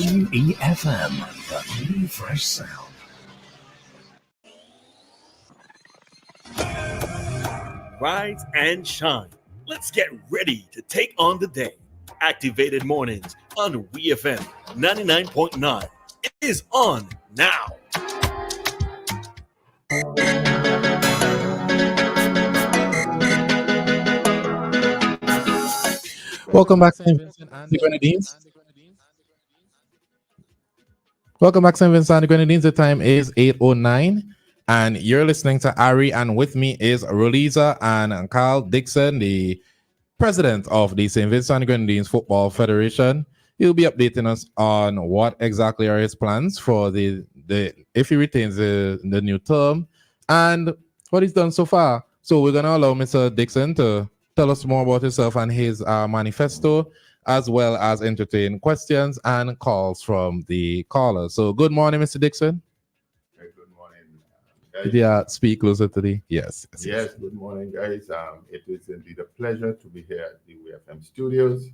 WEFM, the new fresh sound. Rise and shine. Let's get ready to take on the day. Activated Mornings on WEFM 99.9 is on now. Welcome back, St. Vincent and the Grenadines. Welcome back, St. Vincent and the Grenadines. The time is 8:09, and you're listening to Ari, and with me is Roleza and Carl DICKSON, the president of the St. Vincent and the Grenadines Football Federation. He'll be updating us on what exactly are his plans for the if he retains the new term and what he's done so far. So we're gonna allow Mr. DICKSON to tell us more about himself and his manifesto, as well as entertain questions and calls from the callers. So good morning, Mr. DICKSON. Good morning, guys. Yeah, speak closer to the yes. Yes, good morning, guys. It is indeed a pleasure to be here at the WEFM studios,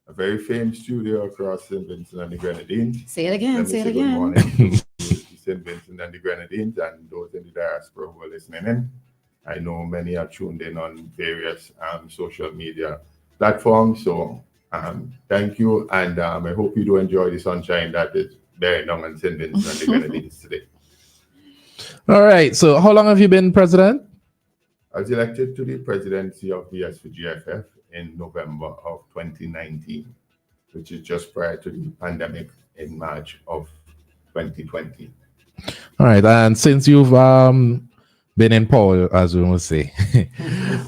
a very famous studio across St. Vincent and the Grenadines. Say it again, say it again. Good morning to St. Vincent and the Grenadines and those in the diaspora who are listening in. I know many are tuned in on various social media platforms. So thank you. And I hope you do enjoy the sunshine that is bearing down on St. Vincent and the Grenadines today. All right. So how long have you been president? I was elected to the presidency of the SVGFF in November of 2019, which is just prior to the pandemic in March of 2020. All right. And since you've been in power, as we will say,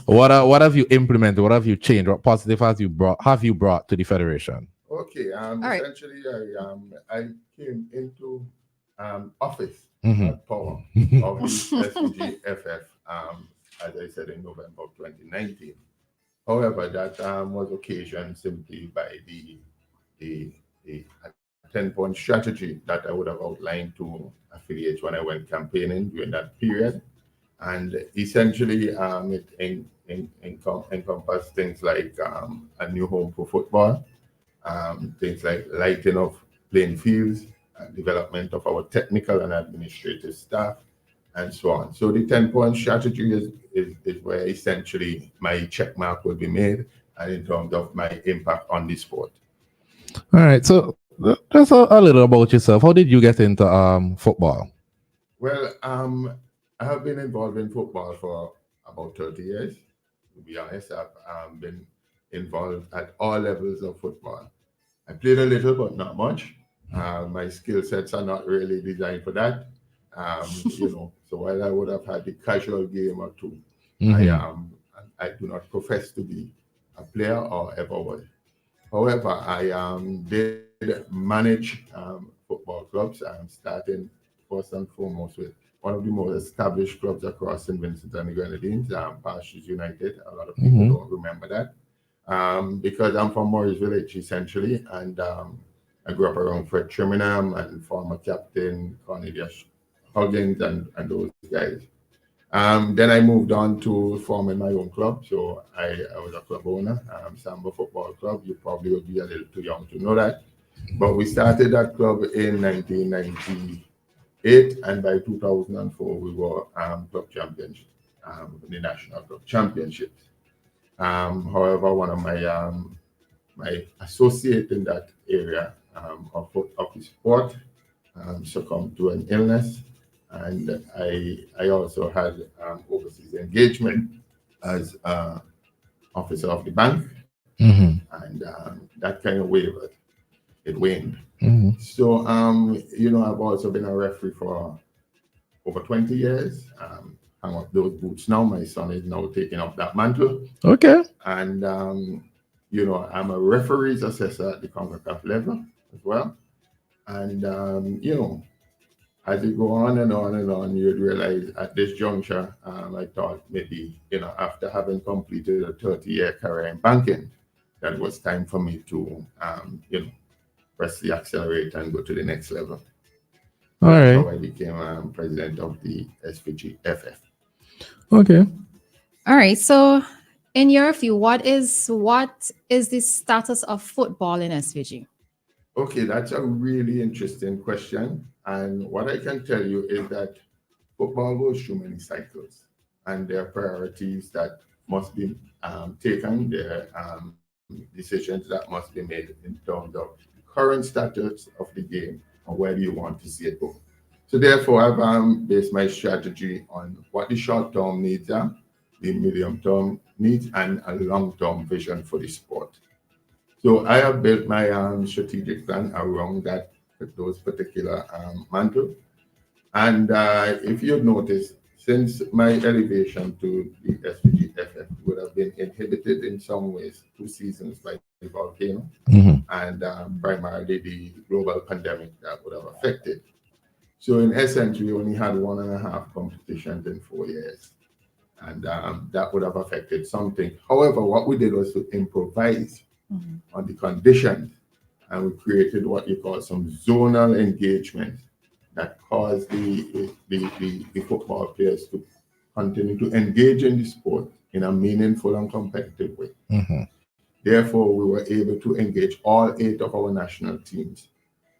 what have you implemented? What have you changed? What positive have you brought to the federation? Okay, right. Essentially, I came into office Mhm. at power of the SVGFF, as I said, in November of 2019. However, that was occasioned simply by the 10-point strategy that I would have outlined to affiliates when I went campaigning during that period. And essentially, it encompassed things like a new home for football, things like lighting of playing fields, development of our technical and administrative staff, and so on. So the 10-point strategy is where essentially my check mark will be made, and in terms of my impact on the sport. All right. So just a little about yourself. How did you get into football? Well, I have been involved in football for about 30 years. To be honest, I've been involved at all levels of football. I played a little, but not much. My skill sets are not really designed for that. So while I would have had the casual game or two, I do not profess to be a player or ever was. However, I did manage football clubs, starting first and foremost with one of the most established clubs across St. Vincent and the Grenadines, Pastures United. A lot of people don't remember that. Because I'm from Morris Village, essentially, and I grew up around Fred Trimingham and former captain Cornelius Huggins and those guys. Then I moved on to forming my own club. So I was a club owner, Samba Football Club. You probably would be a little too young to know that. But we started that club in 1998, and by 2004 we were club champions, the National Club Championships. However, one of my associate in that area of the sport succumbed to an illness, and I also had overseas engagement as officer of the bank, and that kind of wavered. It waned. So, I've also been a referee for over 20 years. Hang up those boots now. My son is now taking up that mantle. Okay. And, I'm a referee's assessor at the CONCACAF level as well. And, as you go on and on and on, you'd realize at this juncture, I thought maybe, after having completed a 30-year career in banking, that it was time for me to, press the accelerator and go to the next level. All right. So I became president of the SVGFF. Okay. All right. So, in your view, what is the status of football in SVG? Okay, that's a really interesting question. And what I can tell you is that football goes through many cycles, and there are priorities that must be taken. There are decisions that must be made in terms of the current status of the game and where do you want to see it go. So therefore, I've based my strategy on what the short-term needs are, the medium-term needs, and a long-term vision for the sport. So I have built my strategic plan around that those particular mantle. And if you notice, since my elevation to the SVGFF would have been inhibited in some ways 2 seasons by the volcano and primarily the global pandemic that would have affected. So in essence, we only had 1.5 competitions in 4 years, and that would have affected something. However, what we did was to improvise on the conditions, and we created what you call some zonal engagement that caused the football players to continue to engage in the sport in a meaningful and competitive way. Therefore, we were able to engage all 8 of our national teams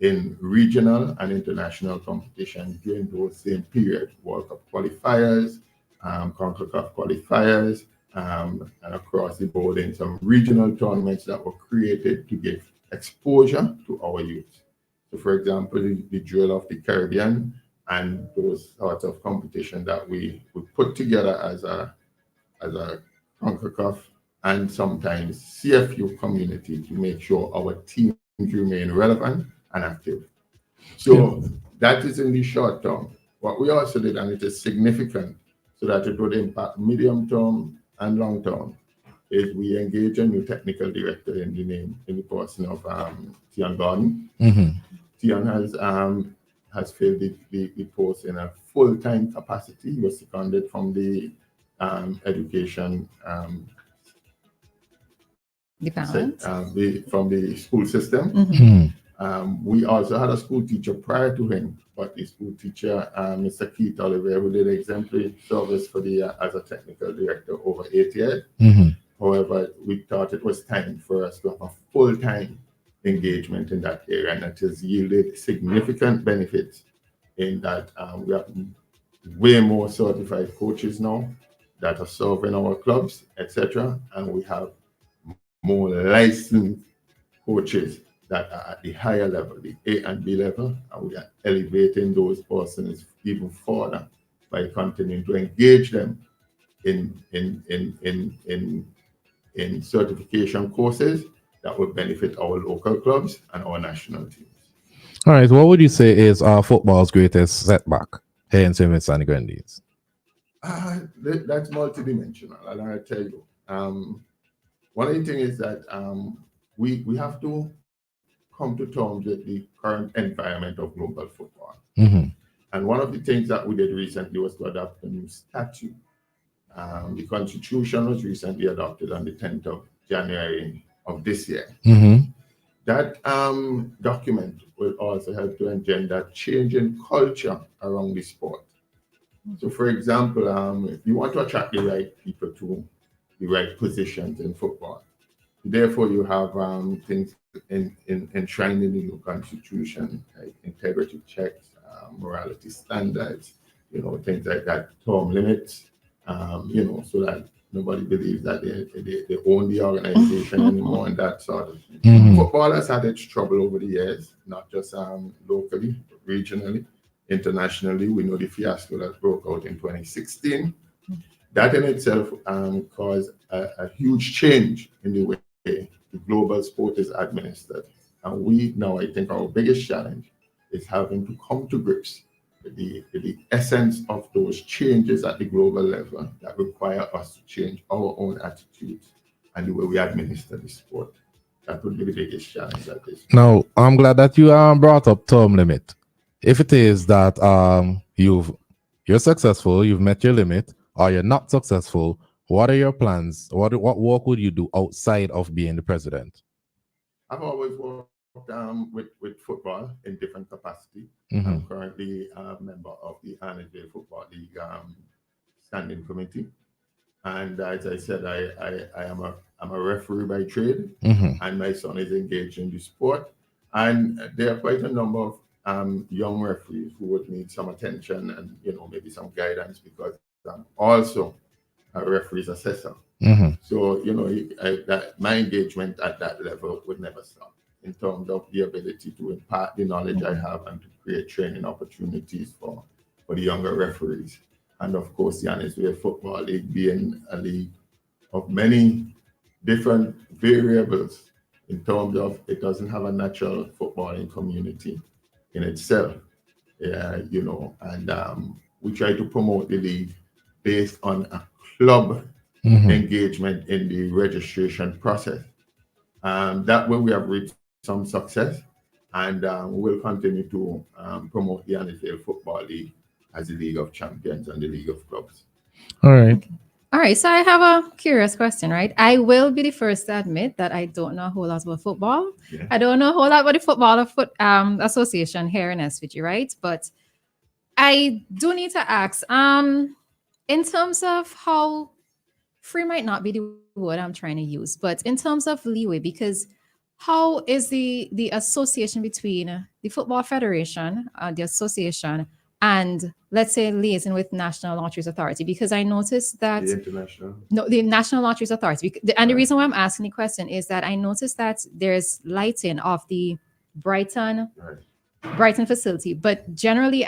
in regional and international competition during those same period, World Cup qualifiers, CONCACAF qualifiers, and across the board in some regional tournaments that were created to give exposure to our youth. So, for example, the Jewel of the Caribbean and those sorts of competition that we put together as a CONCACAF and sometimes CFU community to make sure our teams remain relevant and active. So that is in the short term. What we also did, and it is significant, so that it would impact medium term and long term, is we engage a new technical director in the person of Tian Gordon. Tian has filled the post in a full-time capacity. He was seconded from the education department. From the school system. We also had a school teacher prior to him, but the school teacher, Mr. Keith Oliver, who did exemplary service for the as a technical director over 8 years. However, we thought it was time for us to have a full-time engagement in that area, and it has yielded significant benefits in that we have way more certified coaches now that are serving our clubs, etc., and we have more licensed coaches that are at the higher level, the A and B level, and we are elevating those persons even further by continuing to engage them in certification courses that will benefit our local clubs and our national teams. All right, what would you say is football's greatest setback here in St. Vincent and the Grenadines? That's multidimensional, and I'll tell you. One of the things is that we have to come to terms with the current environment of global football. And one of the things that we did recently was to adopt a new statute. The Constitution was recently adopted on the 10th of January of this year. That document will also help to engender change in culture around the sport. So, for example, if you want to attract the right people to the right positions in football, therefore you have things enshrined in the new Constitution, like integrity checks, morality standards, things like that, term limits, so that nobody believes that they own the organization anymore and that sort of thing. Football has had its trouble over the years, not just locally, but regionally, internationally. We know the fiasco that broke out in 2016. That in itself caused a huge change in the way the global sport is administered. And we now, I think our biggest challenge is having to come to grips with the essence of those changes at the global level that require us to change our own attitudes and the way we administer the sport. That would be the biggest challenge at this point. Now, I'm glad that you brought up term limit. If it is that you're successful, you've met your limit, or you're not successful, what are your plans? What work would you do outside of being the president? I've always worked with football in different capacity. I'm currently a member of the Annisville Football League standing committee, and as I said, I'm a referee by trade, and my son is engaged in the sport. And there are quite a number of young referees who would need some attention and, maybe some guidance, because I'm also a referee's assessor. So, my engagement at that level would never stop in terms of the ability to impart the knowledge I have and to create training opportunities for the younger referees. And of course, the SVGFF Football League being a league of many different variables in terms of it doesn't have a natural footballing community in itself. And we try to promote the league based on a club engagement in the registration process. That way we have reached some success, and we will continue to promote the NFL Football League as the League of Champions and the League of Clubs. All right. All right, so I have a curious question, right? I will be the first to admit that I don't know a whole lot about football. Yeah. I don't know a whole lot about the Football Association here in SVG, right? But I do need to ask, in terms of how free might not be the word I'm trying to use, but in terms of leeway, because how is the association between the Football Federation, the association, and let's say liaison with National Lotteries Authority? Because I noticed that the National Lotteries Authority, and the reason why I'm asking the question is that I noticed that there's lighting of the Brighton facility, but generally,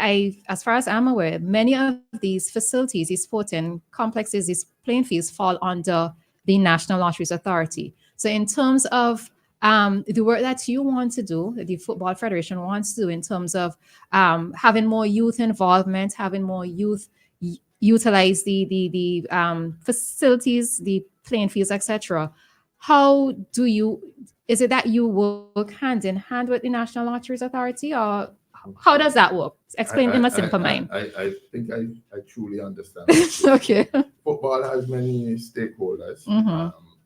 as far as I'm aware, many of these facilities, these sporting complexes, these playing fields fall under the National Lotteries Authority. So in terms of the work that you want to do, the Football Federation wants to do in terms of having more youth involvement, having more youth utilize the facilities, the playing fields, etc. How do you? Is it that you work hand in hand with the National Lotteries Authority, or how does that work? Explain in a simple mind. I think I truly understand. Okay. Football has many stakeholders.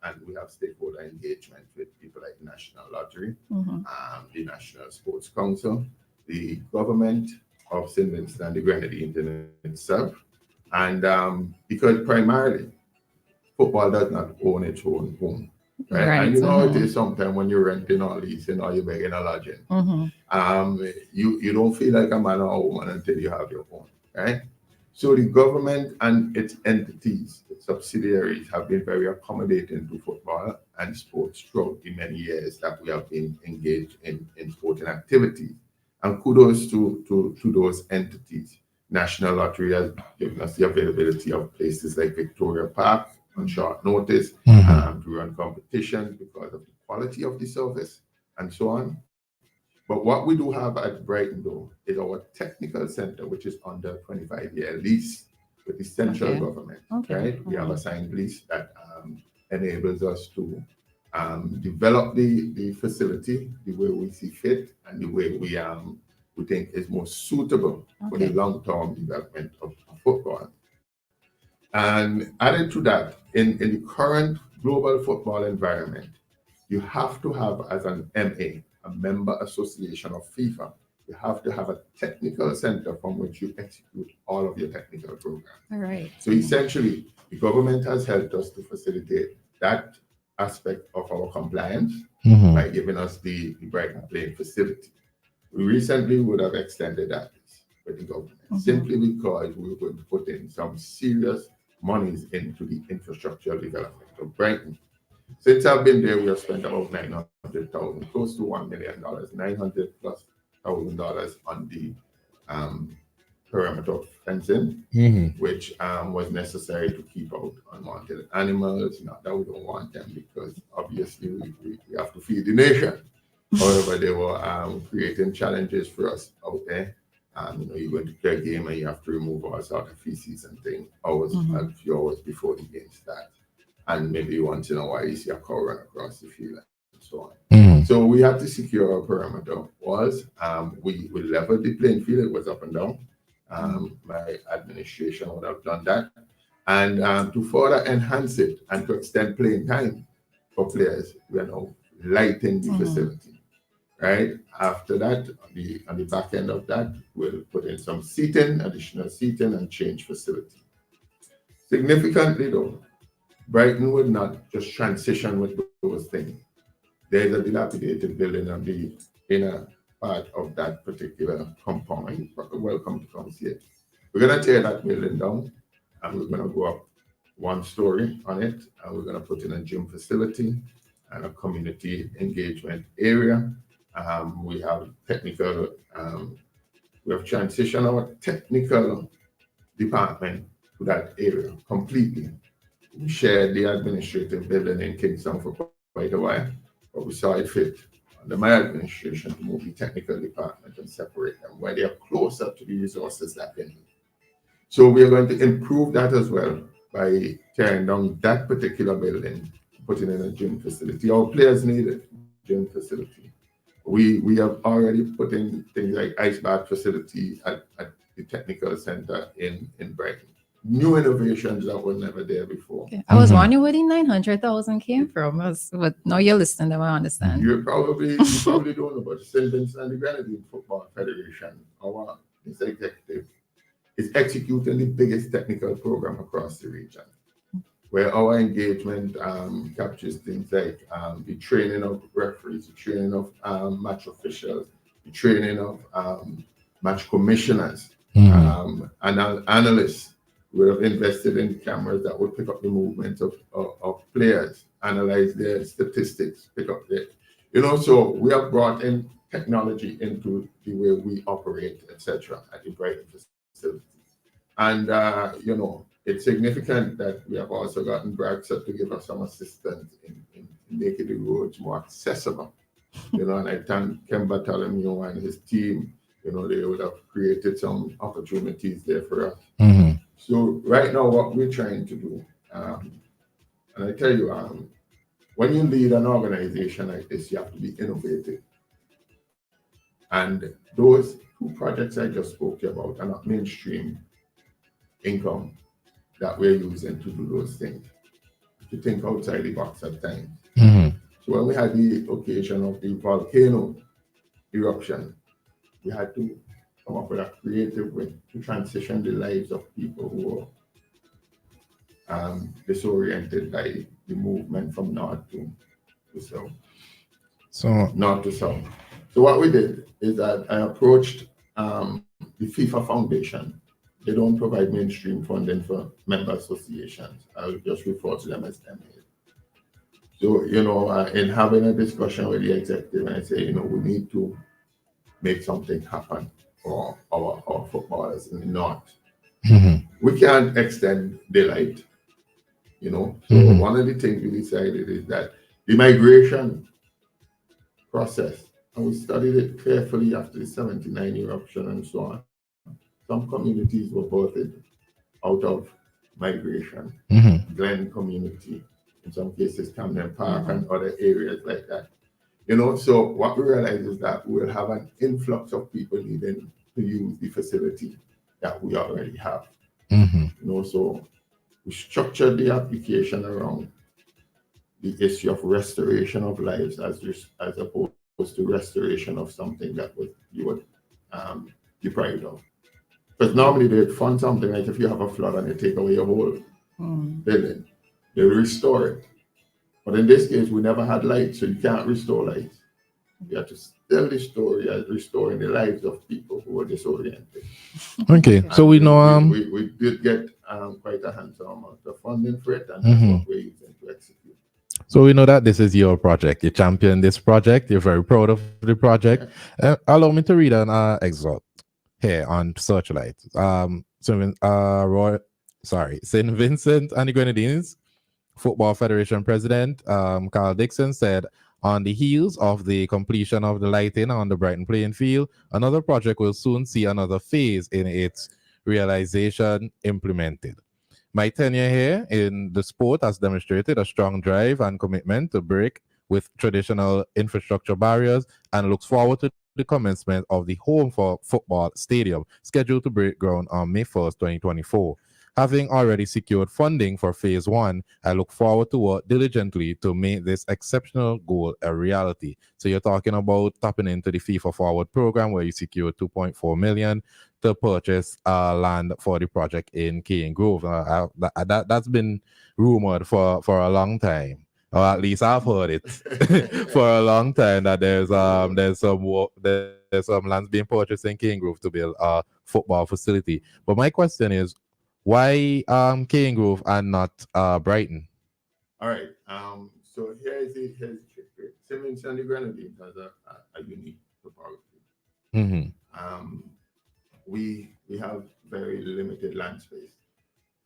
And we have stakeholder engagement with people like the National Lottery, the National Sports Council, the government of St. Vincent and the Grenadines in itself. And because primarily, football does not own its own home. Right? And it is sometimes when you're renting all these, you're begging a lodging. You don't feel like a man or a woman until you have your own, right? So the government and its entities, its subsidiaries, have been very accommodating to football and sports throughout the many years that we have been engaged in sporting activities. And kudos to those entities. National Lottery has given us the availability of places like Victoria Park on short notice to run competitions because of the quality of the service and so on. But what we do have at Brighton, though, is our technical center, which is under a 25-year lease with the central government. Right? We have a signed lease that enables us to develop the facility the way we see fit and the way we think is most suitable for the long-term development of football. And added to that, in the current global football environment, you have to have, as an MA, a member association of FIFA, you have to have a technical center from which you execute all of your technical programs. All right. So essentially, the government has helped us to facilitate that aspect of our compliance by giving us the Brighton playing facility. We recently would have extended that with the government simply because we were going to put in some serious monies into the infrastructure development of Brighton. Since I've been there, we have spent about $900,000, close to $1 million, $900,000+ on the perimeter fencing, which was necessary to keep out unwanted animals. Not that we don't want them, because obviously we have to feed the nation. However, they were creating challenges for us out there. You're going to play a game and you have to remove all sorts of feces and things a few hours before the game starts. And maybe once in a while you see a cow run across the field and so on. So we had to secure our perimeter walls. We leveled the playing field. It was up and down. My administration would have done that. And to further enhance it and to extend playing time for players, we are now lighting the facility. Right? After that, on the back end of that, we'll put in some seating, additional seating, and change facility. Significantly though, Brighton would not just transition with those things. There's a dilapidated building on the inner part of that particular compound. Welcome to come see it. We're going to tear that building down and we're going to go up one story on it, and we're going to put in a gym facility and a community engagement area. We have technical, we have transitioned our technical department to that area completely. We shared the administrative building in Kingston for quite a while, but we saw it fit under my administration to move the technical department and separate them where they are closer to the resources that they need. So we are going to improve that as well by tearing down that particular building, putting in a gym facility. Our players need a gym facility. We have already put in things like ice bath facility at the technical center in Brighton. New innovations that were never there before. Okay. I was wondering where the 900,000 came from. But now you're listening, then I understand. You probably don't know about the St. Vincent and the Grenadine Football Federation. Our executive is executing the biggest technical program across the region, where our engagement captures things like the training of referees, the training of match officials, the training of match commissioners, and analysts. We have invested in cameras that would pick up the movements of players, analyze their statistics, pick up their, so we have brought in technology into the way we operate, etc. at the Brighton facility. And, it's significant that we have also gotten Bragset to give us some assistance in making the roads more accessible. And I thank Ken Bartholomew and his team. They would have created some opportunities there for us. So right now, what we're trying to do, and I tell you, when you lead an organization like this, you have to be innovative. And those two projects I just spoke about are not mainstream income that we're using to do those things. To think outside the box at times. So when we had the occasion of the volcano eruption, we had to come up with a creative way to transition the lives of people who are disoriented by the movement from north to south. North to south. So what we did is that I approached the FIFA Foundation. They don't provide mainstream funding for member associations. I'll just refer to them as MA. So, in having a discussion with the executive, I say, we need to make something happen for our footballers in the north. We can't extend daylight, So one of the things we decided is that the migration process, and we studied it carefully after the 79 eruption and so on. Some communities were birthed out of migration. Glen community, in some cases Camden Park and other areas like that. So what we realize is that we'll have an influx of people needing to use the facility that we already have. So we structured the application around the issue of restoration of lives as opposed to restoration of something that you were deprived of. Because normally they'd fund something like if you have a flood and they take away your whole building, they restore it. But in this case, we never had light, so you can't restore light. You have to tell the story as restoring the lives of people who were disoriented. Okay, so we know we did get quite a handsome amount of funding for it, and that's what we're using to execute. So we know that this is your project. You champion this project. You're very proud of the project. Allow me to read an excerpt here on Searchlight. St. Vincent and the Grenadines Football Federation President Carl Dickson said, on the heels of the completion of the lighting on the Brighton playing field, another project will soon see another phase in its realization implemented. My tenure here in the sport has demonstrated a strong drive and commitment to break with traditional infrastructure barriers and looks forward to the commencement of the Home for Football Stadium, scheduled to break ground on May 1st, 2024. Having already secured funding for Phase 1, I look forward to work diligently to make this exceptional goal a reality. So you're talking about tapping into the FIFA Forward program where you secured $2.4 million to purchase land for the project in Cane Grove. That's been rumored for a long time. or at least I've heard it for a long time, that there's some lands being purchased in Cane Grove to build a football facility. But my question is, why Cane Grove and not Brighton? All right. So here's the trick. Simmons and the Grenadines has a unique topography. We have very limited land space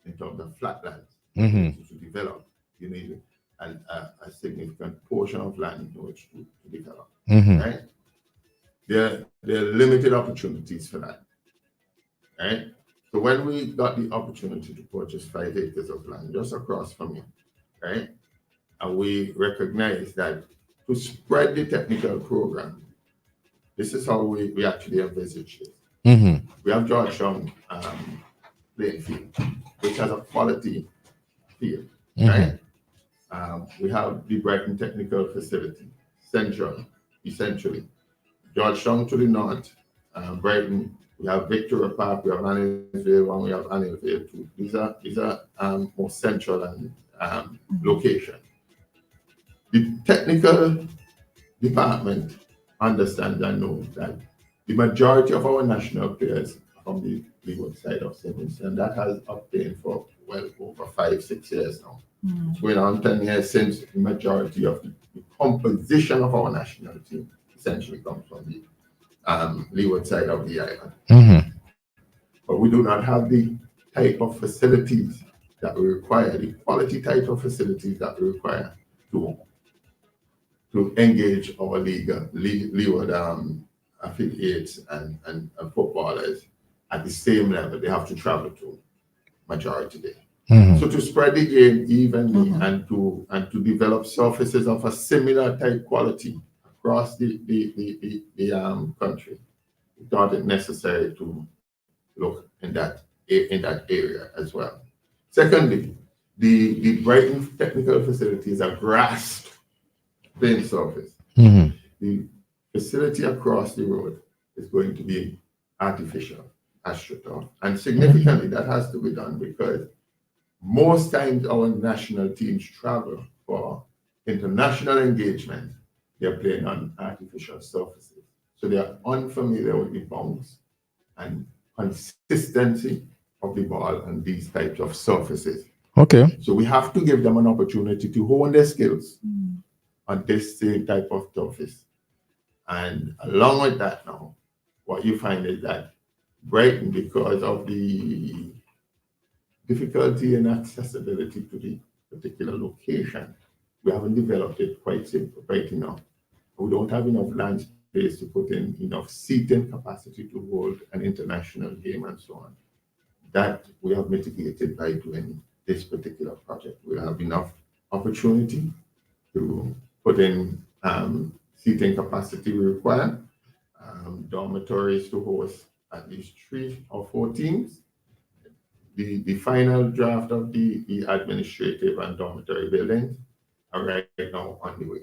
in terms of flat lands to develop. You need a significant portion of land in which to develop. Right? There are limited opportunities for that. Right? So when we got the opportunity to purchase 5 acres of land just across from here, right? And we recognize that to spread the technical program, this is how we actually envisage it. We have Georgetown playing field, which has a quality field, right? We have the Brighton Technical Facility, essentially. Georgetown to the north, Brighton, we have Victoria Park, we have Annandale 1, we have Annandale 2. These are more central and location. The technical department understands and knows that the majority of our national players from the leeward side of Simmons, and that has obtained for well over 5-6 years now. It's going on 10 years since the majority of the composition of our national team essentially comes from the leeward side of the island. But we do not have the type of facilities that we require, the quality type of facilities that we require to engage our leeward affiliates and footballers at the same level. They have to travel to majority day. So to spread the game evenly and to develop surfaces of a similar type quality across the country, we thought it necessary to look in that area as well. Secondly, the Brighton Technical Facility is a grass playing surface. The facility across the road is going to be artificial, astroturf, and significantly that has to be done because most times our national teams travel for international engagement. They're playing on artificial surfaces, so they are unfamiliar with the bounce and consistency of the ball on these types of surfaces. Okay. So we have to give them an opportunity to hone their skills on this same type of surface. And along with that now, what you find is that Brighton, because of the difficulty and accessibility to the particular location, we haven't developed it quite right enough. We don't have enough land space to put in enough seating capacity to hold an international game and so on. That we have mitigated by doing this particular project. We have enough opportunity to put in seating capacity we require, dormitories to host at least 3 or 4 teams. The final draft of the administrative and dormitory buildings are right now on the way.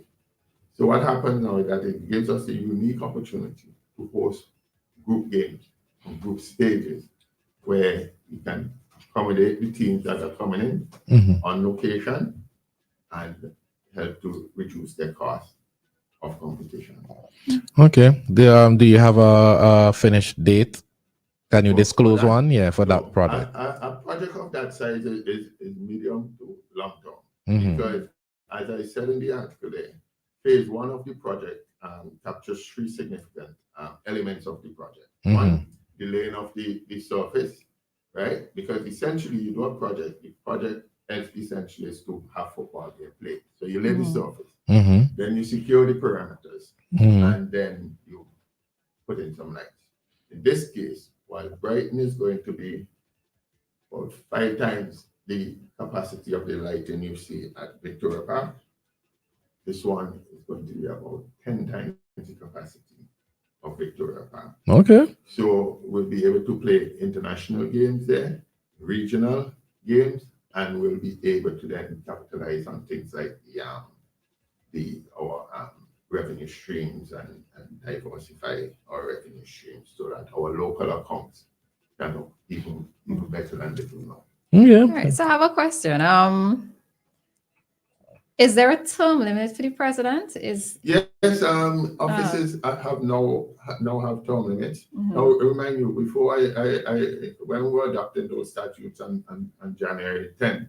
So what happens now is that it gives us a unique opportunity to host group games and group stages where we can accommodate the teams that are coming in on location and help to reduce their cost of competition. Okay. Do you have a finished date? Can you disclose one? Yeah, for that project. A project of that size is medium to long term. Because as I said in the article there, phase 1 of the project captures 3 significant elements of the project. One, the laying of the surface, right? Because essentially you do a project, the project essentially is to have football game played. So you lay the surface, then you secure the parameters, and then you put in some lights. In this case, while Brighton is going to be about 5 times the capacity of the lighting you see at Victoria Park, this one is going to be about 10 times the capacity of Victoria Park. Okay. So we'll be able to play international games there, regional games, and we'll be able to then capitalize on things like our revenue streams and diversify our revenue streams so that our local accounts can look even better than they do now. Yeah. All right. So I have a question. Is there a term limit for the president? Yes, offices have now have term limits. Mhm. Now, remind you, before when we were adopting those statutes on January 10th,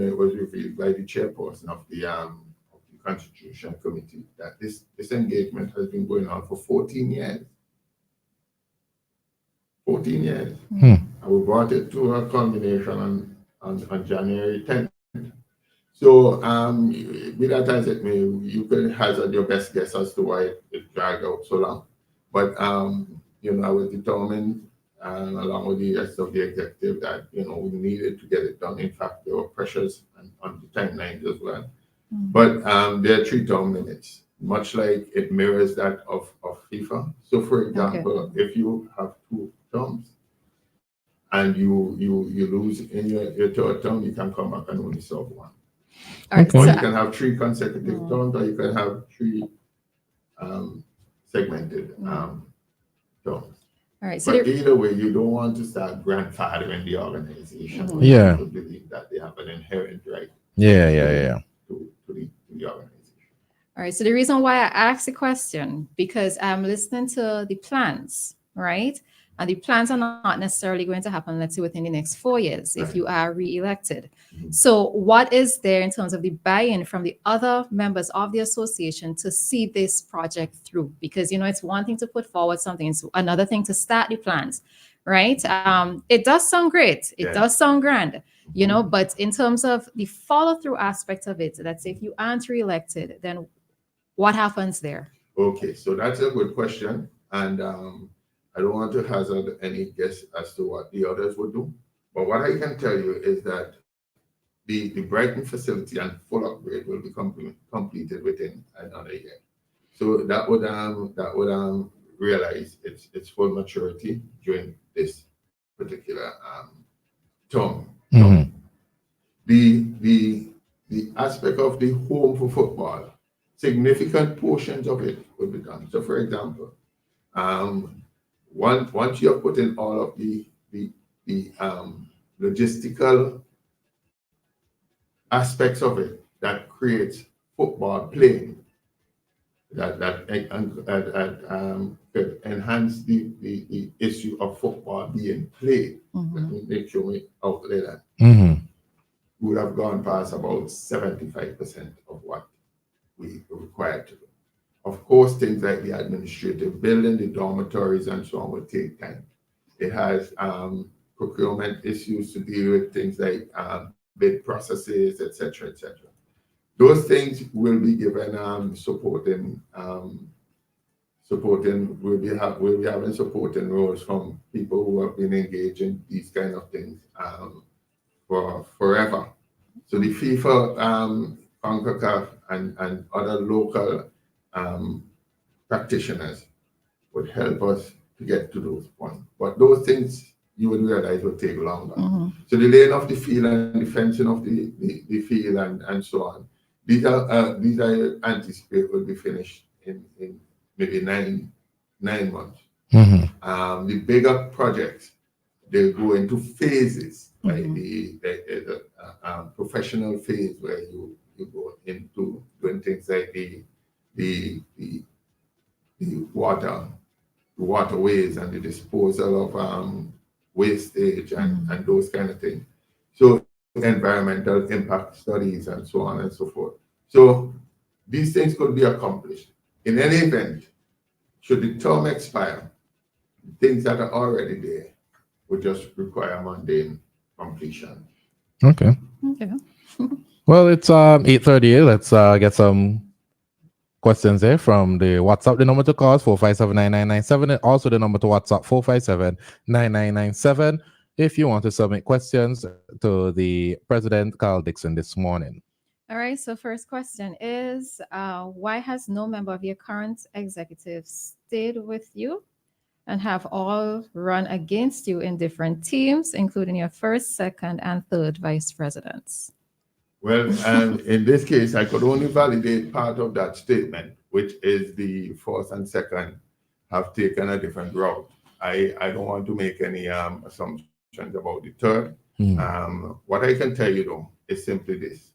it was revealed by the chairperson of the Constitution Committee that this engagement has been going on for 14 years. 14 years. And we brought it to a culmination on January 10th. So, be that as it may, you can hazard your best guess as to why it dragged out so long. But, I was determined, along with the rest of the executive, that, we needed to get it done. In fact, there were pressures on the timelines as well. But there are 3 term limits, much like it mirrors that of FIFA. So, for example, if you have 2 terms and you lose in your third term, you can come back and only serve 1. All right, Or so you can have 3 consecutive terms, or you can have 3 segmented terms. all right, so But either way, you don't want to start grandfathering the organization. Yeah. To believe that they have an inherent right Yeah. to the organization. all right, so the reason why I asked the question, because I'm listening to the plans, right? And the plans are not necessarily going to happen, let's say, within the next 4 years if you are re-elected. So what is there in terms of the buy-in from the other members of the association to see this project through? Because, it's one thing to put forward something, it's another thing to start the plans, right? It does sound great. It does sound grand, but in terms of the follow-through aspect of it, let's say if you aren't re-elected, then what happens there? Okay, so that's a good question. And I don't want to hazard any guess as to what the others would do. But what I can tell you is that the Brighton facility and full upgrade will be completed within another year. So that would realize its full maturity during this particular term. The aspect of the home for football, significant portions of it will be done. So, for example, once you have put in all of the logistical aspects of it that creates football playing, that could enhance the issue of football being played. Let me make sure we outlay that. We would have gone past about 75% of what we required to do. Of course, things like the administrative building, the dormitories, and so on will take time. It has procurement issues to deal with, things like bid processes, etc., etc. Those things will be given supporting. We'll be having supporting roles from people who have been engaged in these kind of things for forever. So the FIFA, CONCACAF, and other local practitioners would help us to get to those points. But those things you would realize will take longer. So the laying of the field and the fencing of the field and so on, these are anticipated will be finished in maybe nine months. The bigger projects, they go into phases, like the professional phase where you go into doing things like the waterways and the disposal of wastage and those kind of things. So environmental impact studies and so on and so forth. So these things could be accomplished. In any event, should the term expire, things that are already there would just require mundane completion. Okay. Well, it's 8:38. Let's get some questions there from the WhatsApp. The number to call is 457-9997. Also the number to WhatsApp 457-9997 if you want to submit questions to the President Carl Dickson this morning. All right, so first question is, why has no member of your current executive stayed with you and have all run against you in different teams, including your first, second, and third vice presidents? Well, in this case, I could only validate part of that statement, which is the first and second have taken a different route. I don't want to make any assumptions about the third. What I can tell you, though, is simply this.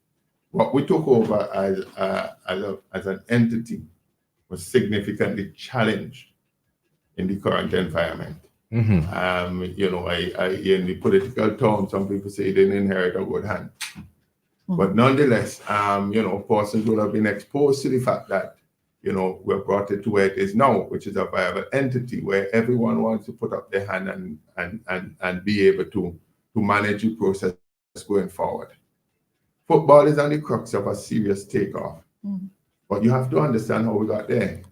what we took over as an entity was significantly challenged in the current environment. You know, in the political term, some people say they didn't inherit a good hand. But nonetheless, you know, persons would have been exposed to the fact that, you know, we've brought it to where it is now, which is a viable entity where everyone wants to put up their hand and be able to manage the process going forward. Football is on the crux of a serious takeoff. But you have to understand how we got there.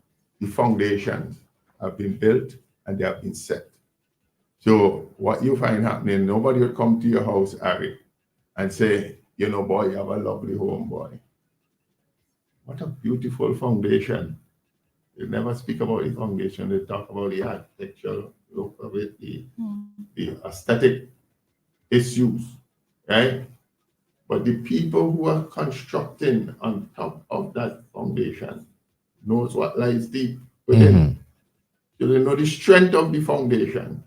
The foundations have been built and they have been set. So what you find happening, nobody would come to your house, Harry, and say, you know, boy, you have a lovely home, boy. What a beautiful foundation. They never speak about the foundation. They talk about the architectural look of it, the aesthetic issues, right? But the people who are constructing on top of that foundation knows what lies deep within. So they know the strength of the foundation.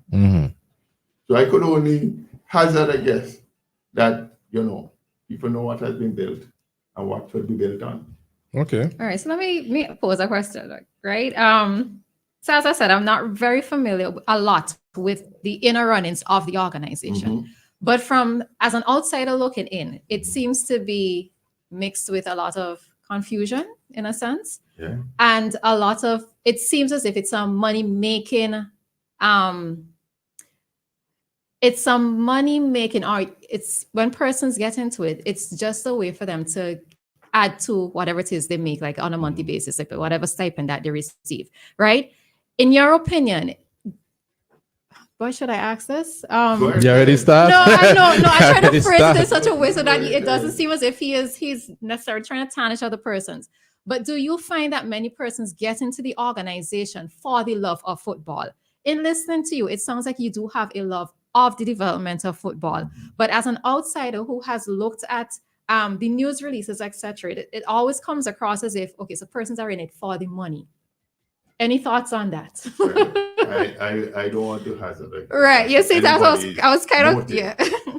So I could only hazard a guess that, you know, people know what has been built and what should be built on. Okay. All right. So let me pose a question, right? So as I said, I'm not very familiar a lot with the inner runnings of the organization. But as an outsider looking in, it seems to be mixed with a lot of confusion in a sense. Yeah. And it seems as if it's some money making, or it's when persons get into it, it's just a way for them to add to whatever it is they make, like on a monthly basis, like whatever stipend that they receive, right? In your opinion, why should I ask this? You already start? No, I try to phrase it in such a way so that it doesn't seem as if he's necessarily trying to tarnish other persons. But do you find that many persons get into the organization for the love of football? In listening to you, it sounds like you do have a love of the development of football. But as an outsider who has looked at the news releases, etc., it always comes across as if, okay, so persons are in it for the money. Any thoughts on that? I don't want to hazard it. Right. You see, that I was kind of, motive. yeah.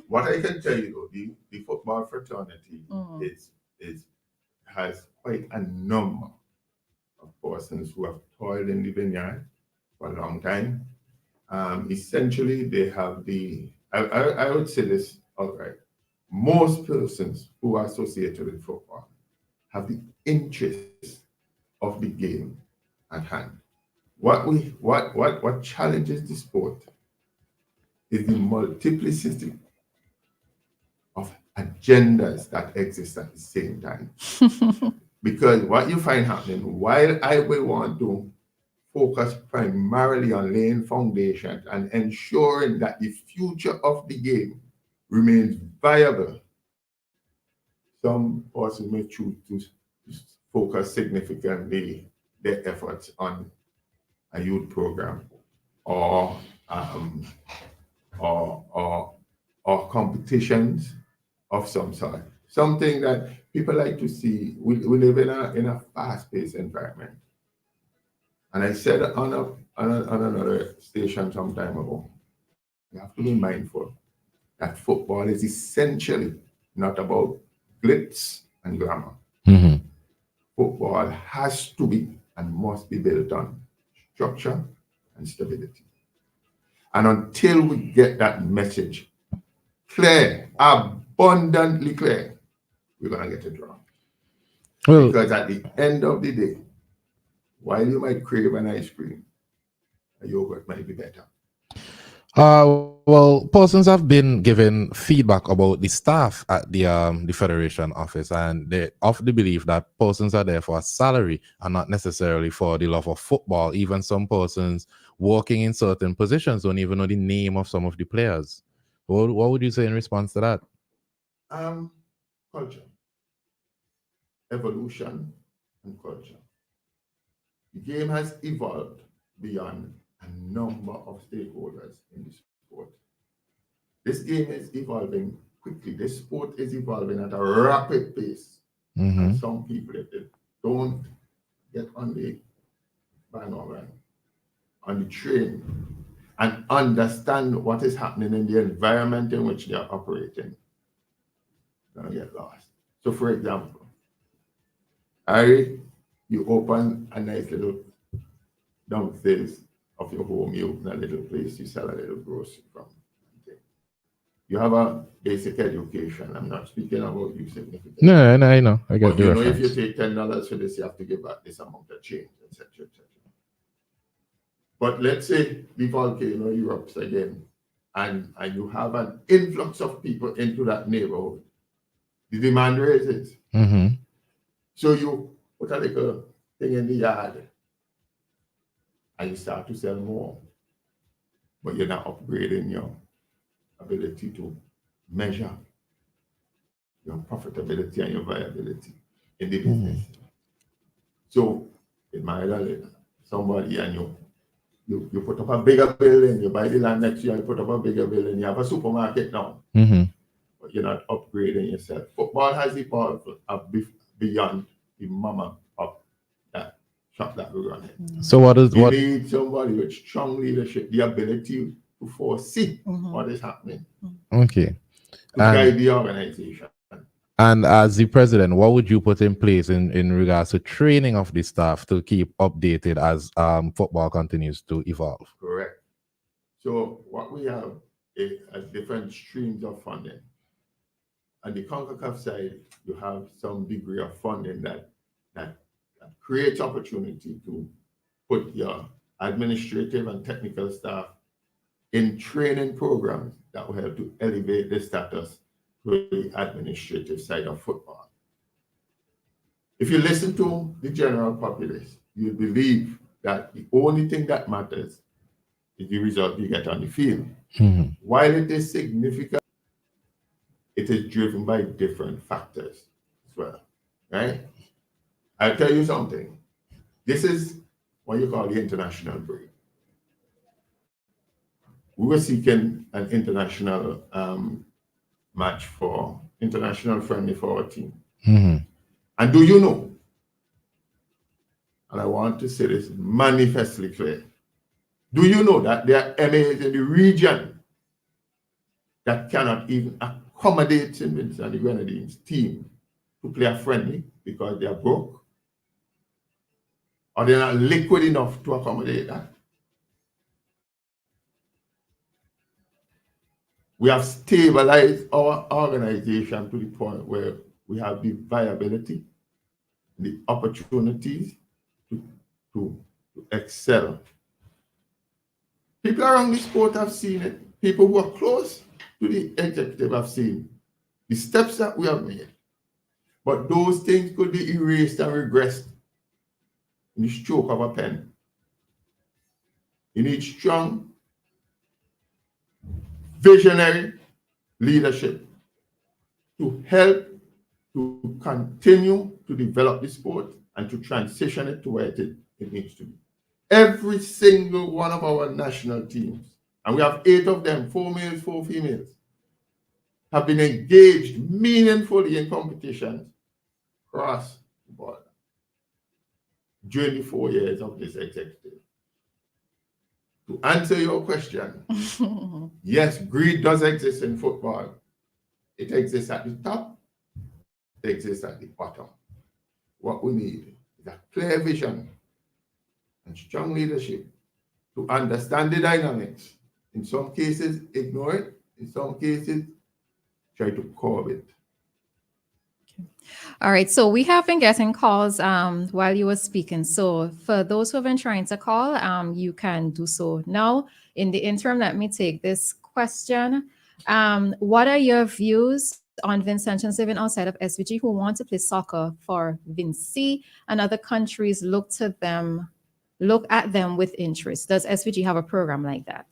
What I can tell you, though, the football fraternity has quite a number of persons who have toiled in the vineyard for a long time. Essentially, they have I would say this outright. Most persons who are associated with football have the interest of the game at hand. What challenges the sport is the multiplicity of agendas that exist at the same time. Because what you find happening, while I will want to focus primarily on laying foundations and ensuring that the future of the game remains viable, some persons may choose to focus significantly their efforts on a youth program or competitions of some sort. Something that people like to see. We live in a fast-paced environment. And I said on another station some time ago, you have to be mindful that football is essentially not about glitz and glamour. Football has to be and must be built on structure and stability. And until we get that message clear, abundantly clear, we're going to get it wrong. Well, because at the end of the day, while you might crave an ice cream, a yogurt might be better. Well, persons have been given feedback about the staff at the Federation office, and they of the belief that persons are there for a salary and not necessarily for the love of football. Even some persons working in certain positions don't even know the name of some of the players. What would you say in response to that? Culture, evolution, and culture. The game has evolved beyond a number of stakeholders in the sport. This game is evolving quickly. This sport is evolving at a rapid pace. And some people, if they don't get on the bandwagon, on the train, and understand what is happening in the environment in which they are operating, they're going to get lost. So, for example, Harry, you open a nice little downstairs of your home, you open a little place, you sell a little grocery from. You have a basic education. I'm not speaking about you significant. No, I know. I get But the you know, reference. if you take $10 for this, you have to give back this amount of change, etc., etc. But let's say the volcano erupts again, and you have an influx of people into that neighborhood. The demand raises. Mm-hmm. So you put a little thing in the yard, and you start to sell more. But you're not upgrading your ability to measure your profitability and your viability in the business. So it might be somebody and you put up a bigger building, you buy the land next year, you put up a bigger building, you have a supermarket now, but you're not upgrading yourself. Football has the power of beyond the mama of that shop that we run in. So You need somebody with strong leadership, the ability to foresee what is happening. Okay. To guide the organization. And as the president, what would you put in place in regards to training of the staff to keep updated as football continues to evolve? Correct. So what we have is different streams of funding. On the CONCACAF side, you have some degree of funding that creates opportunity to put your administrative and technical staff in training programs that will help to elevate the status to the administrative side of football. If you listen to the general populace, you believe that the only thing that matters is the result you get on the field. While it is significant, it is driven by different factors as well, right? I'll tell you something. This is what you call the international break. We were seeking an international match for international friendly for our team. And do you know, and I want to say this manifestly clear, do you know that there are MAs in the region that cannot even accommodate St. Vincent and the Grenadines team to play a friendly because they are broke? Or they're not liquid enough to accommodate that? We have stabilized our organization to the point where we have the viability, the opportunities to excel. People around the sport have seen it. People who are close to the executive have seen the steps that we have made. But those things could be erased and regressed in the stroke of a pen. You need strong, visionary leadership to help to continue to develop the sport and to transition it to where it needs to be. Every single one of our national teams, and we have 8 of them, 4 males, 4 females, have been engaged meaningfully in competitions across the border during the 4 years of this executive. To answer your question, yes, greed does exist in football. It exists at the top, it exists at the bottom. What we need is a clear vision and strong leadership to understand the dynamics. In some cases, ignore it. In some cases, try to curb it. All right, so we have been getting calls while you were speaking. So for those who have been trying to call, you can do so now. In the interim, let me take this question. What are your views on Vincentians living outside of SVG who want to play soccer for Vinci and other countries look at them with interest? Does SVG have a program like that?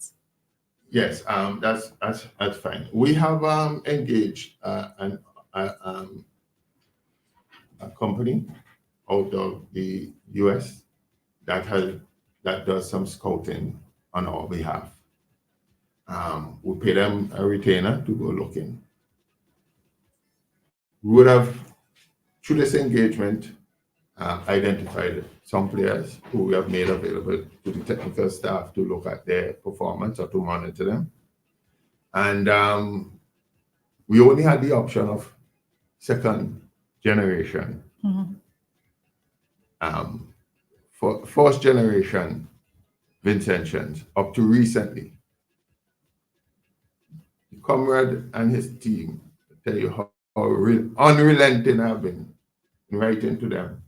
Yes, that's fine. We have engaged a company out of the US that does some scouting on our behalf. We pay them a retainer to go looking. We would have, through this engagement, identified some players who we have made available to the technical staff to look at their performance or to monitor them. And we only had the option of second generation, Mhm. for first generation Vincentians up to recently, Comrade and his team tell you how unrelenting I've been in writing to them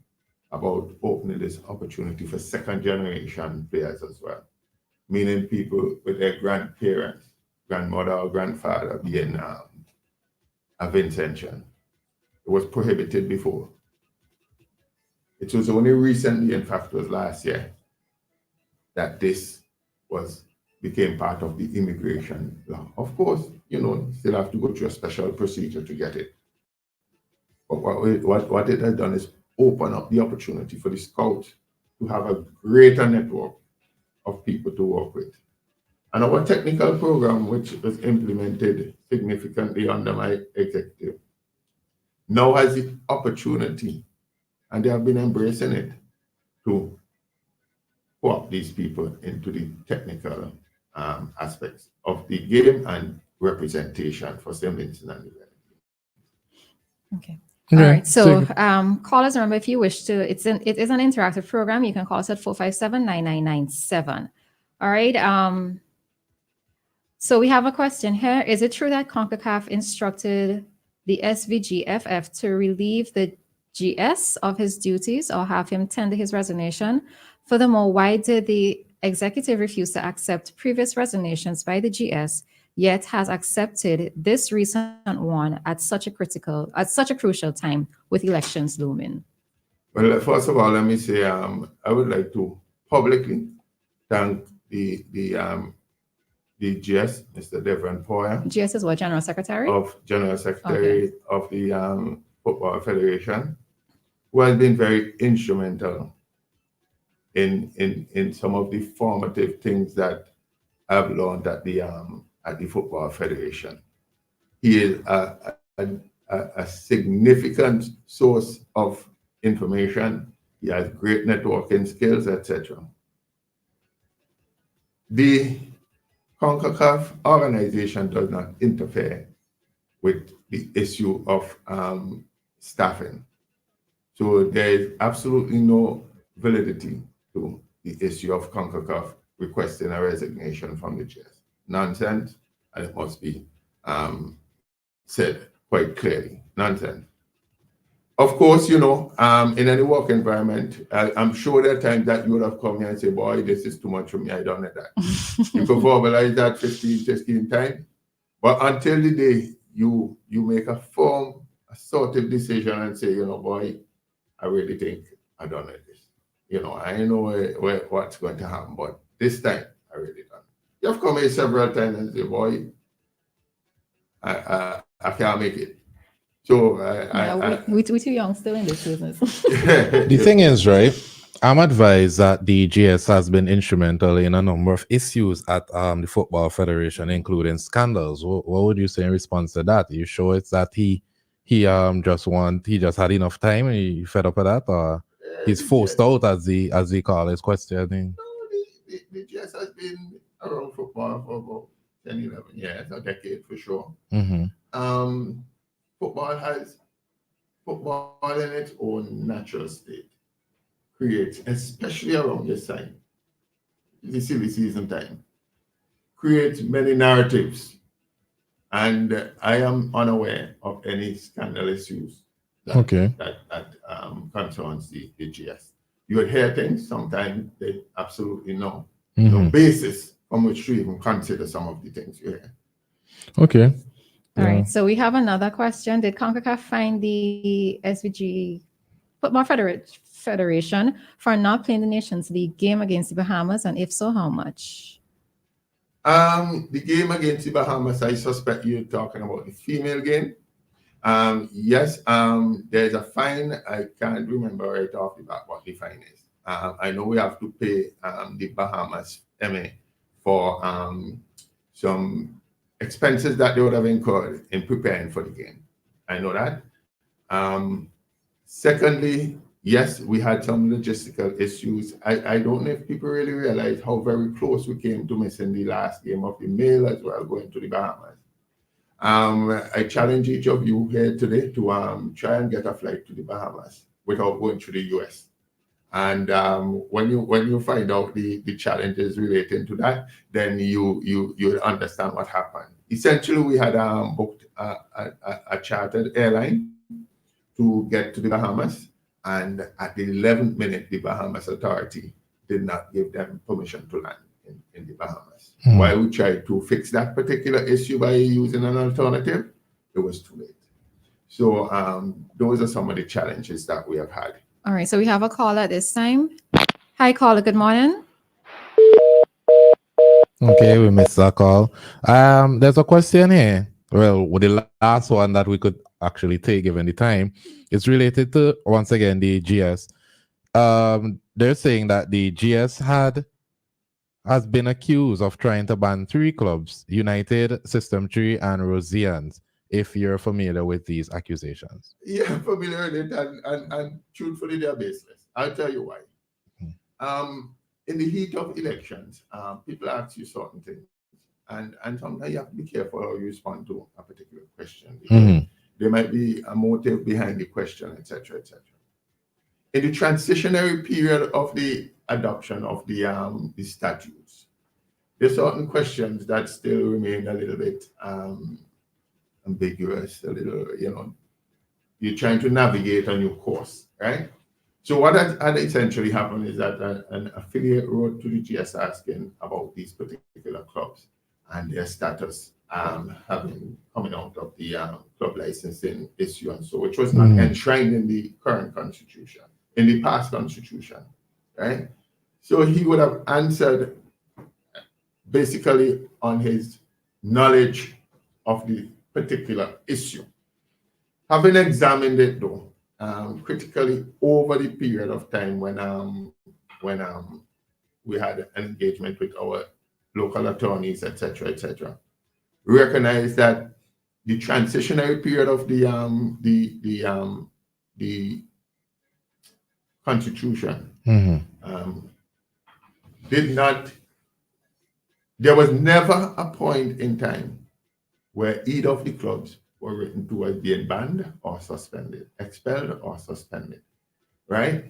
about opening this opportunity for second generation players as well, meaning people with their grandparents, grandmother or grandfather being a Vincentian. It was prohibited before. It was only recently, in fact, it was last year, that this became part of the immigration law. Of course, still have to go through a special procedure to get it. But what it has done is open up the opportunity for the scouts to have a greater network of people to work with. And our technical program, which was implemented significantly under my executive, now has the opportunity, and they have been embracing it, to co-opt these people into the technical aspects of the game and representation for St. Vincent and the Grenadines. Okay. All right. So, callers, remember, if you wish to, it is an interactive program. You can call us at 457-9997. All right. So we have a question here. Is it true that CONCACAF instructed the SVGFF to relieve the GS of his duties or have him tender his resignation? Furthermore, why did the executive refuse to accept previous resignations by the GS, yet has accepted this recent one at such a crucial time with elections looming? Well, first of all, let me say I would like to publicly thank the GS, Mr. Devon Poyer. GS is what, General Secretary? General Secretary of the Football Federation, who has been very instrumental in some of the formative things that I've learned at the Football Federation. He is a significant source of information. He has great networking skills, etc. The CONCACAF organization does not interfere with the issue of staffing. So there is absolutely no validity to the issue of CONCACAF requesting a resignation from the GS. Nonsense, and it must be said quite clearly. Nonsense. Of course, in any work environment, I'm sure there are times that you would have come here and say, boy, this is too much for me, I don't need that. You can verbalize that 15 times. But until the day you make a firm, assertive decision and say, boy, I really think I don't need this. I know what's going to happen, but this time I really don't. You have come here several times and say, boy, I can't make it. So we're too young still in this business. The thing is, right, I'm advised that the GS has been instrumental in a number of issues at the Football Federation, including scandals. What would you say in response to that? Are you sure it's that he just had enough time and he fed up with that, or he's forced out as the call is questioning? No, the GS has been around football for about 10, 11 years, a decade for sure. Mm-hmm. Football in its own natural state creates, especially around this time, the silly season time, creates many narratives. And I am unaware of any scandal issues that concerns the GS. You would hear things, sometimes they absolutely no basis from which to even consider some of the things you hear. Okay. All right, so we have another question. Did CONCACAF find the SVG Football Federation for not playing the Nations League game against the Bahamas? And if so, how much? The game against the Bahamas, I suspect you're talking about the female game. Yes, there's a fine. I can't remember right off the bat what the fine is. I know we have to pay the Bahamas MA for some expenses that they would have incurred in preparing for the game. I know that. Secondly, yes, we had some logistical issues. I don't know if people really realize how very close we came to missing the last game of the male as well, going to the Bahamas. I challenge each of you here today to try and get a flight to the Bahamas without going through the US. And when you find out the challenges relating to that, then you understand what happened. Essentially, we had booked a chartered airline to get to the Bahamas, and at the 11th minute, the Bahamas Authority did not give them permission to land in the Bahamas. While we tried to fix that particular issue by using an alternative, it was too late. So those are some of the challenges that we have had. All right, so we have a caller at this time. Hi, caller. Good morning. Okay, we missed that call. There's a question here. Well, with the last one that we could actually take given the time, it's related to, once again, the GS. They're saying that the GS has been accused of trying to ban 3 clubs, United, System 3, and Rosians, if you're familiar with these accusations. Yeah, I'm familiar with it, and truthfully, they're baseless. I'll tell you why. In the heat of elections, people ask you certain things, and sometimes you have to be careful how you respond to a particular question, because there might be a motive behind the question, etc., etc. In the transitionary period of the adoption of the statutes, there are certain questions that still remain a little bit ambiguous, a little, you're trying to navigate a new course, right? So what had essentially happened is that an affiliate wrote to the GS asking about these particular clubs and their status coming out of the club licensing issue, and so, which was not enshrined in the current constitution, in the past constitution, right? So he would have answered basically on his knowledge of the particular issue. Having examined it though, critically over the period of time when we had an engagement with our local attorneys, etc., etc., we recognize that the transitionary period of the constitution there was never a point in time where either of the clubs were written to as being banned or suspended, expelled or suspended, right?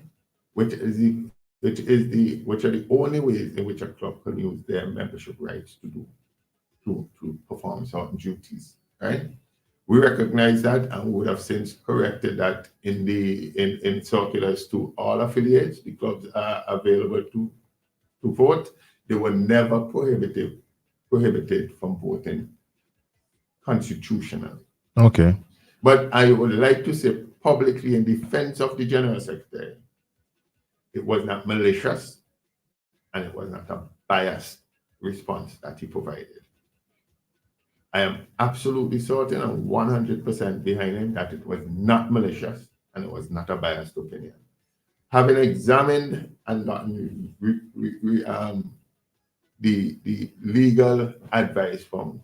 Which are the only ways in which a club can use their membership rights to perform certain duties, right? We recognize that, and we would have since corrected that in circulars to all affiliates. The clubs are available to vote. They were never prohibited from voting constitutionally. Okay. But I would like to say publicly, in defense of the General Secretary, it was not malicious and it was not a biased response that he provided. I am absolutely certain and 100% behind him that it was not malicious and it was not a biased opinion. Having examined and gotten the legal advice from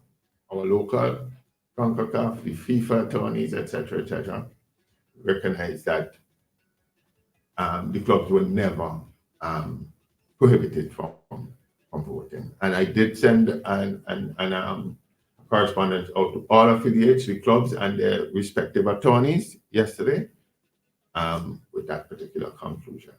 our local CONCACAF, the FIFA attorneys, etc., recognize that the clubs were never prohibited from voting. And I did send an correspondence out to all affiliates, the clubs, and their respective attorneys yesterday with that particular conclusion.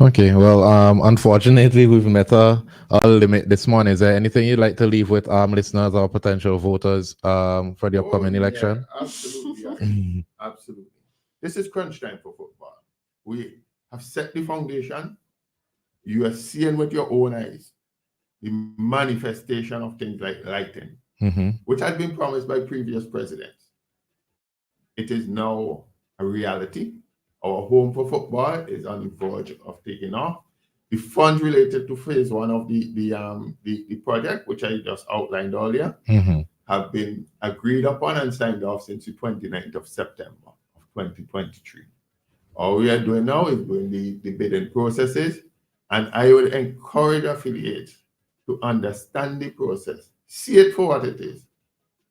Okay, well, unfortunately, we've met a limit this morning. Is there anything you'd like to leave with listeners or potential voters for the upcoming election? Absolutely. Absolutely. This is crunch time for football. We have set the foundation. You are seeing with your own eyes the manifestation of things like lighting, which had been promised by previous presidents. It is now a reality. Our home for football is on the verge of taking off. The funds related to phase 1 of the project, which I just outlined earlier, have been agreed upon and signed off since the 29th of September of 2023. All we are doing now is doing the bidding processes, and I would encourage affiliates to understand the process, see it for what it is,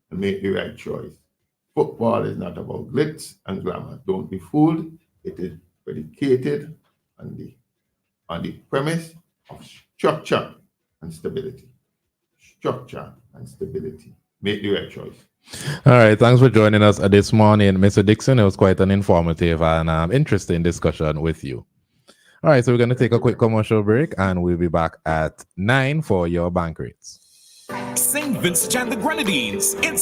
and make the right choice. Football is not about glitz and glamour. Don't be fooled. It is predicated on the premise of structure and stability. Structure and stability. make the right choice. All right, thanks for joining us this morning, Mr. Dickson. It was quite an informative and interesting discussion with you. All right, so we're going to take a quick commercial break, and we'll be back at 9 for your bank rates. St. Vincent and the Grenadines. It's